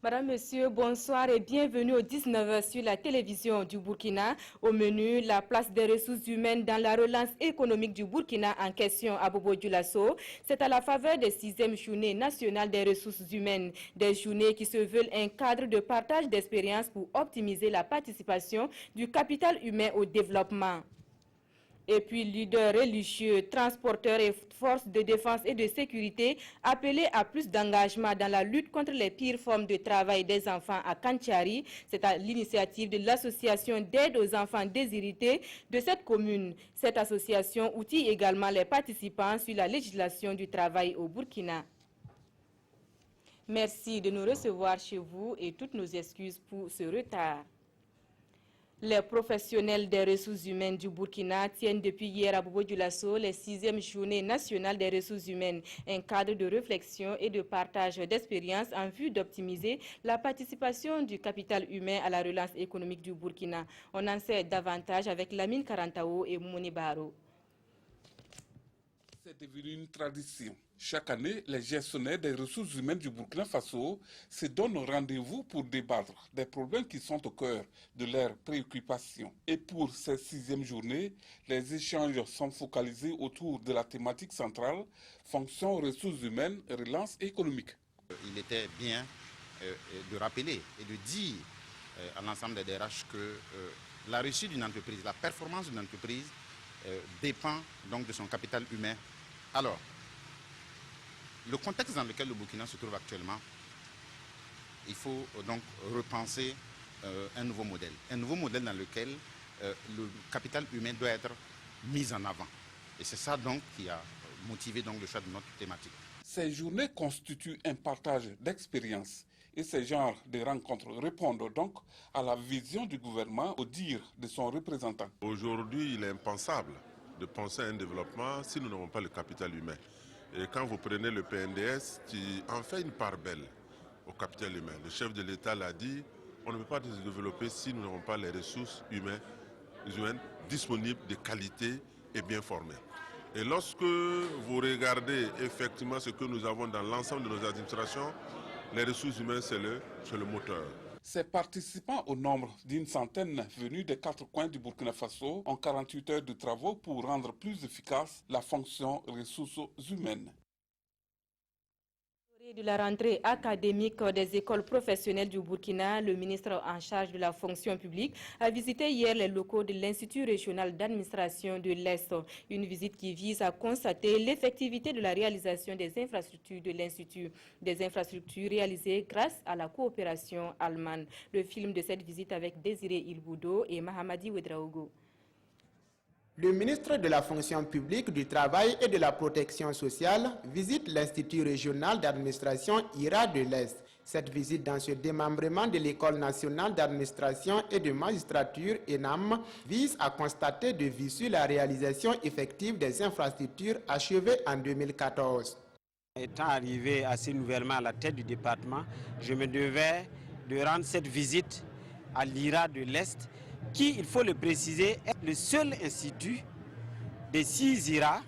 Madame, Monsieur, bonsoir et bienvenue au 19h sur la télévision du Burkina. Au menu, la place des ressources humaines dans la relance économique du Burkina en question à Bobo Dioulasso. C'est à la faveur des 6e journées nationales des ressources humaines. Des journées qui se veulent un cadre de partage d'expériences pour optimiser la participation du capital humain au développement. Et puis, leaders religieux, transporteurs et forces de défense et de sécurité appelés à plus d'engagement dans la lutte contre les pires formes de travail des enfants à Kantiari. C'est à l'initiative de l'association d'aide aux enfants déshérités de cette commune. Cette association outille également les participants sur la législation du travail au Burkina. Merci de nous recevoir chez vous et toutes nos excuses pour ce retard. Les professionnels des ressources humaines du Burkina tiennent depuis hier à Bobo Dioulasso les 6e journées nationales des ressources humaines, un cadre de réflexion et de partage d'expériences en vue d'optimiser la participation du capital humain à la relance économique du Burkina. On en sait davantage avec Lamine Karantao et Mouni Baro. C'est devenu une tradition. Chaque année, les gestionnaires des ressources humaines du Burkina Faso se donnent rendez-vous pour débattre des problèmes qui sont au cœur de leurs préoccupations. Et pour cette 6e journée, les échanges sont focalisés autour de la thématique centrale « Fonction ressources humaines et relance économique ». Il était bien de rappeler et de dire à l'ensemble des DRH que la réussite d'une entreprise, la performance d'une entreprise dépend donc de son capital humain. Alors, le contexte dans lequel le Burkina se trouve actuellement, il faut donc repenser un nouveau modèle dans lequel le capital humain doit être mis en avant. Et c'est ça donc qui a motivé donc le choix de notre thématique. Ces journées constituent un partage d'expériences et ces genres de rencontres répondent donc à la vision du gouvernement, au dire de son représentant. Aujourd'hui, il est impensable de penser à un développement si nous n'avons pas le capital humain. Et quand vous prenez le PNDS, qui en fait une part belle au capital humain. Le chef de l'État l'a dit, on ne peut pas se développer si nous n'avons pas les ressources humaines disponibles, de qualité et bien formées. Et lorsque vous regardez effectivement ce que nous avons dans l'ensemble de nos administrations, les ressources humaines, c'est le moteur. Ces participants au nombre d'une centaine venus des 4 coins du Burkina Faso ont 48 heures de travaux pour rendre plus efficace la fonction ressources humaines. De la rentrée académique des écoles professionnelles du Burkina, le ministre en charge de la fonction publique a visité hier les locaux de l'Institut régional d'administration de l'Est. Une visite qui vise à constater l'effectivité de la réalisation des infrastructures de l'Institut. Des infrastructures réalisées grâce à la coopération allemande. Le film de cette visite avec Désiré Ilboudo et Mahamadi Ouedraogo. Le ministre de la fonction publique, du travail et de la protection sociale visite l'Institut régional d'administration IRA de l'Est. Cette visite dans ce démembrement de l'École nationale d'administration et de magistrature ENAM vise à constater de visu la réalisation effective des infrastructures achevées en 2014. Étant arrivé assez nouvellement à la tête du département, je me devais de rendre cette visite à l'IRA de l'Est, qui, il faut le préciser, est le seul institut des 6 IRA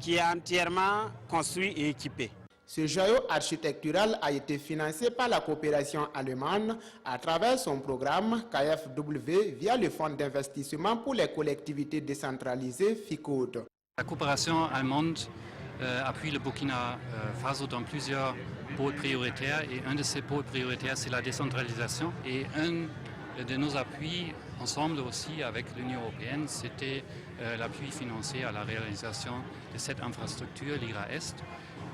qui est entièrement construit et équipé. Ce joyau architectural a été financé par la coopération allemande à travers son programme KfW via le Fonds d'investissement pour les collectivités décentralisées FICOD. La coopération allemande appuie le Burkina Faso dans plusieurs pôles prioritaires et un de ces pôles prioritaires c'est la décentralisation et un de nos appuis ensemble aussi avec l'Union européenne, c'était l'appui financier à la réalisation de cette infrastructure, l'IRA-Est,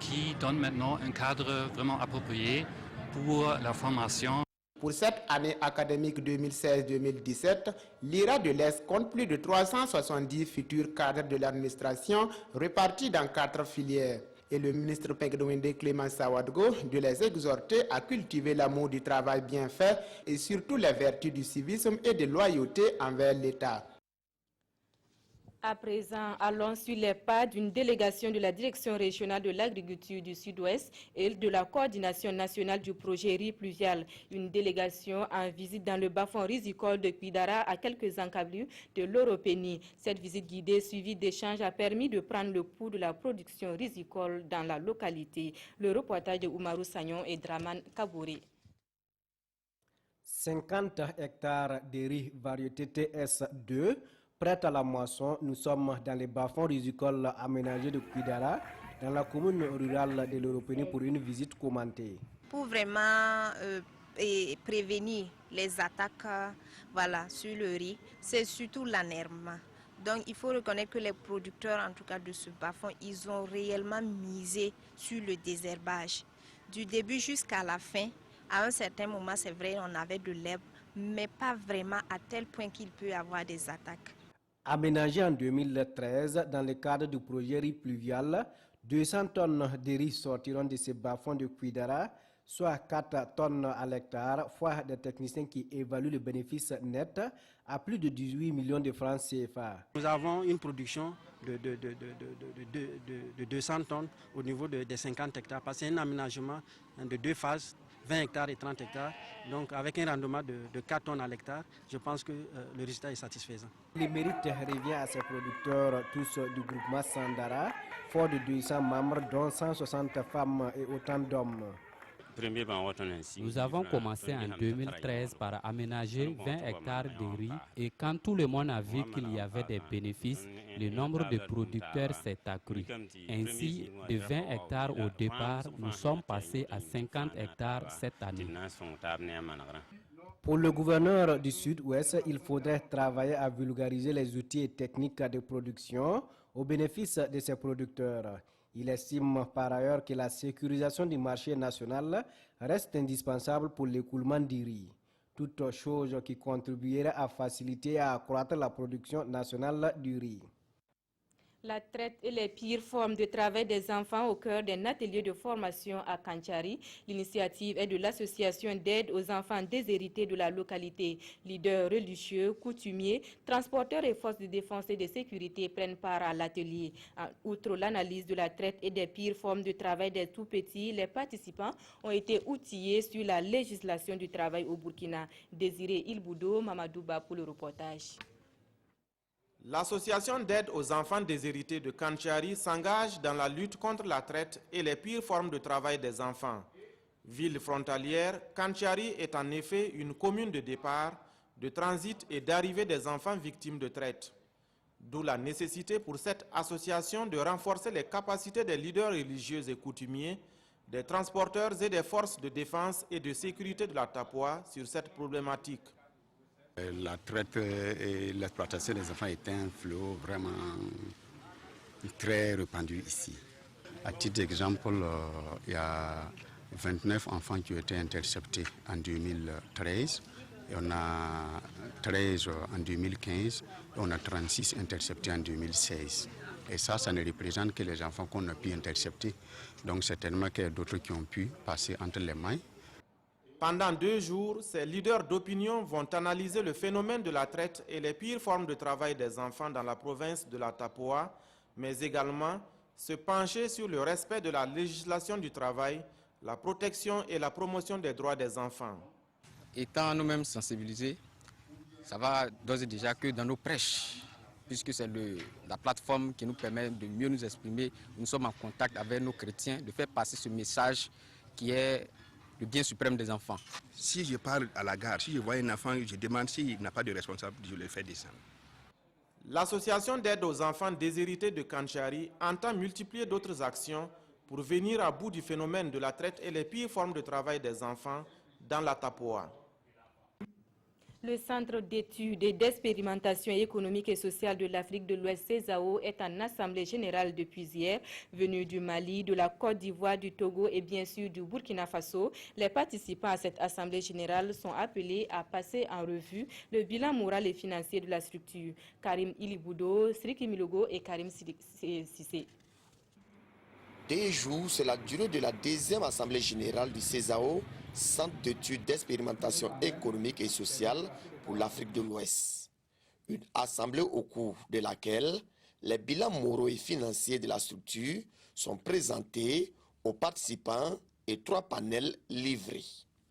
qui donne maintenant un cadre vraiment approprié pour la formation. Pour cette année académique 2016-2017, l'IRA de l'Est compte plus de 370 futurs cadres de l'administration répartis dans 4 filières. Et le ministre Pegdouinde Clément Sawadgo de les exhorter à cultiver l'amour du travail bien fait et surtout les vertus du civisme et de loyauté envers l'État. À présent, allons sur les pas d'une délégation de la Direction régionale de l'agriculture du Sud-Ouest et de la coordination nationale du projet riz pluvial. Une délégation en visite dans le bas-fond risicole de Pidara à quelques encablures de l'Europénie. Cette visite guidée suivie d'échanges a permis de prendre le pouls de la production risicole dans la localité. Le reportage de Oumarou Sagnon et Draman Kabouré. 50 hectares de riz variété TS2 prêtes à la moisson. Nous sommes dans les bas-fonds rizicoles aménagés de Kuidara, dans la commune rurale de l'Européenne pour une visite commentée. Pour vraiment prévenir les attaques sur le riz, c'est surtout l'anermement. Donc il faut reconnaître que les producteurs, en tout cas de ce bas-fond, ils ont réellement misé sur le désherbage. Du début jusqu'à la fin, à un certain moment, c'est vrai, on avait de l'herbe, mais pas vraiment à tel point qu'il peut y avoir des attaques. Aménagé en 2013 dans le cadre du projet riz pluvial, 200 tonnes de riz sortiront de ces bas-fonds de Kuidara, soit 4 tonnes à l'hectare, fois des techniciens qui évaluent le bénéfice net à plus de 18 millions de francs CFA. Nous avons une production de 200 tonnes au niveau des 50 hectares, parce que c'est un aménagement de 2 phases, 20 hectares et 30 hectares, donc avec un rendement de 4 tonnes à l'hectare, je pense que le résultat est satisfaisant. Le mérite revient à ces producteurs, tous du groupement Sandara, fort de 200 membres, dont 160 femmes et autant d'hommes. Nous avons commencé en 2013 par aménager 20 hectares de riz et quand tout le monde a vu qu'il y avait des bénéfices, le nombre de producteurs s'est accru. Ainsi, de 20 hectares au départ, nous sommes passés à 50 hectares cette année. Pour le gouverneur du Sud-Ouest, il faudrait travailler à vulgariser les outils et techniques de production au bénéfice de ces producteurs. Il estime par ailleurs que la sécurisation du marché national reste indispensable pour l'écoulement du riz. Toute chose qui contribuerait à faciliter et à accroître la production nationale du riz. La traite et les pires formes de travail des enfants au cœur d'un atelier de formation à Kanchari. L'initiative est de l'association d'aide aux enfants déshérités de la localité. Leaders religieux, coutumiers, transporteurs et forces de défense et de sécurité prennent part à l'atelier. Outre l'analyse de la traite et des pires formes de travail des tout-petits, les participants ont été outillés sur la législation du travail au Burkina. Désiré Ilboudo, Mamadouba pour le reportage. L'association d'aide aux enfants déshérités de Kanchari s'engage dans la lutte contre la traite et les pires formes de travail des enfants. Ville frontalière, Kanchari est en effet une commune de départ, de transit et d'arrivée des enfants victimes de traite. D'où la nécessité pour cette association de renforcer les capacités des leaders religieux et coutumiers, des transporteurs et des forces de défense et de sécurité de la Tapoa sur cette problématique. La traite et l'exploitation des enfants est un fléau vraiment très répandu ici. À titre d'exemple, il y a 29 enfants qui ont été interceptés en 2013. Et on a 13 en 2015 et on a 36 interceptés en 2016. Et ça ne représente que les enfants qu'on a pu intercepter. Donc certainement qu'il y a d'autres qui ont pu passer entre les mailles. Pendant 2 jours, ces leaders d'opinion vont analyser le phénomène de la traite et les pires formes de travail des enfants dans la province de la Tapoa, mais également se pencher sur le respect de la législation du travail, la protection et la promotion des droits des enfants. Étant nous-mêmes sensibilisés, ça va d'ores et déjà que dans nos prêches, puisque c'est la plateforme qui nous permet de mieux nous exprimer, nous sommes en contact avec nos chrétiens, de faire passer ce message qui est le bien suprême des enfants. Si je parle à la gare, si je vois un enfant, je demande s'il n'a pas de responsable, je le fais descendre. L'association d'aide aux enfants déshérités de Kanchari entend multiplier d'autres actions pour venir à bout du phénomène de la traite et les pires formes de travail des enfants dans la Tapoa. Le Centre d'études et d'expérimentation économique et sociale de l'Afrique de l'Ouest, CESAO, est en assemblée générale depuis hier. Venu du Mali, de la Côte d'Ivoire, du Togo et bien sûr du Burkina Faso, les participants à cette assemblée générale sont appelés à passer en revue le bilan moral et financier de la structure. Karim Iliboudo, Sriki Milogo et Karim Sissé. 2 jours, c'est la durée de la 2e assemblée générale du CESAO, Centre d'études d'expérimentation économique et sociale pour l'Afrique de l'Ouest. Une assemblée au cours de laquelle les bilans moraux et financiers de la structure sont présentés aux participants et 3 panels livrés.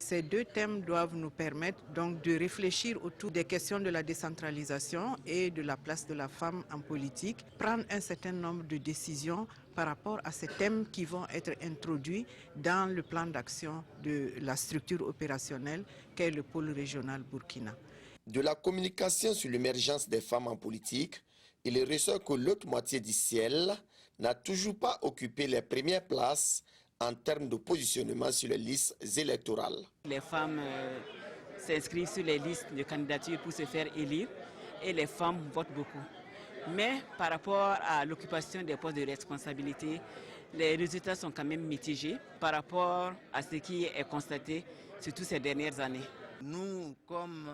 Ces deux thèmes doivent nous permettre donc de réfléchir autour des questions de la décentralisation et de la place de la femme en politique, prendre un certain nombre de décisions par rapport à ces thèmes qui vont être introduits dans le plan d'action de la structure opérationnelle qu'est le pôle régional Burkina. De la communication sur l'émergence des femmes en politique, il ressort que l'autre moitié du ciel n'a toujours pas occupé les premières places en termes de positionnement sur les listes électorales. Les femmes s'inscrivent sur les listes de candidature pour se faire élire et les femmes votent beaucoup. Mais par rapport à l'occupation des postes de responsabilité, les résultats sont quand même mitigés par rapport à ce qui est constaté surtout ces dernières années. Nous, comme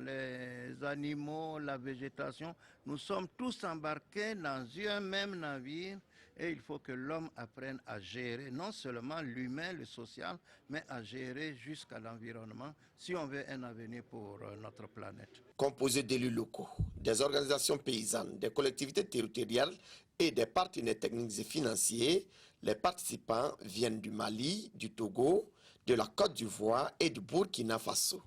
les animaux, la végétation, nous sommes tous embarqués dans un même navire et il faut que l'homme apprenne à gérer non seulement l'humain, le social, mais à gérer jusqu'à l'environnement si on veut un avenir pour notre planète. Composé d'élus locaux, des organisations paysannes, des collectivités territoriales et des partenaires techniques et financiers, les participants viennent du Mali, du Togo, de la Côte d'Ivoire et du Burkina Faso.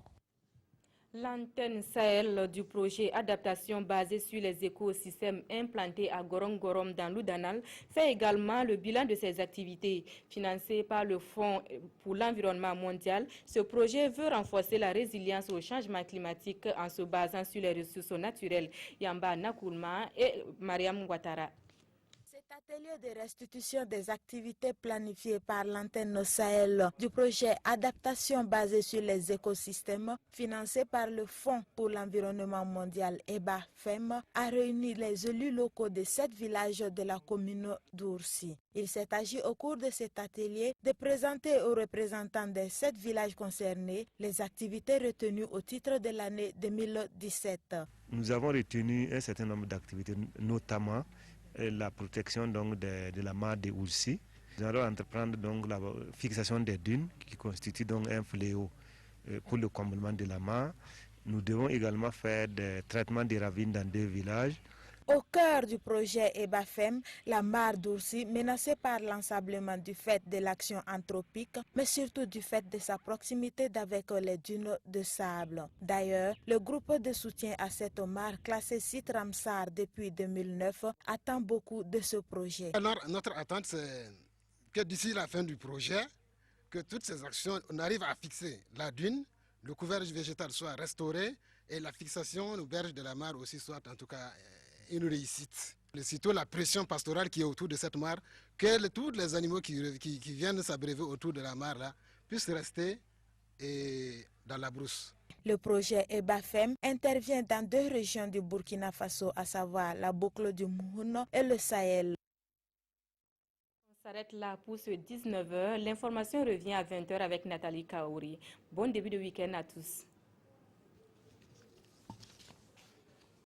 L'antenne Sahel du projet Adaptation basée sur les écosystèmes implantés à Gorom-Gorom dans l'Oudanal fait également le bilan de ses activités. Financé par le Fonds pour l'environnement mondial, ce projet veut renforcer la résilience au changement climatique en se basant sur les ressources naturelles. Yamba Nakoulma et Mariam Ouattara. Cet atelier de restitution des activités planifiées par l'antenne Sahel du projet Adaptation basée sur les écosystèmes, financé par le Fonds pour l'environnement mondial EBA-FEM, a réuni les élus locaux de 7 villages de la commune d'Oursi. Il s'est agi au cours de cet atelier de présenter aux représentants des 7 villages concernés les activités retenues au titre de l'année 2017. Nous avons retenu un certain nombre d'activités, notamment la protection donc de la mare de Oursi. Nous allons entreprendre donc la fixation des dunes qui constituent donc un fléau pour le comblement de la mare. Nous devons également faire des traitements des ravines dans 2 villages. Au cœur du projet EBA-FEM, la mare d'Oursi, menacée par l'ensablement du fait de l'action anthropique, mais surtout du fait de sa proximité avec les dunes de sable. D'ailleurs, le groupe de soutien à cette mare, classée site Ramsar depuis 2009, attend beaucoup de ce projet. Alors, notre attente, c'est que d'ici la fin du projet, que toutes ces actions, on arrive à fixer la dune, le couvercle végétal soit restauré et la fixation, le berge de la mare aussi soit en tout cas une réussite. C'est surtout la pression pastorale qui est autour de cette mare, que tous les animaux qui viennent s'abreuver autour de la mare là, puissent rester dans la brousse. Le projet EBA-FEM intervient dans 2 régions du Burkina Faso, à savoir la boucle du Mouhoun et le Sahel. On s'arrête là pour ce 19h. L'information revient à 20h avec Nathalie Kaouri. Bon début de week-end à tous.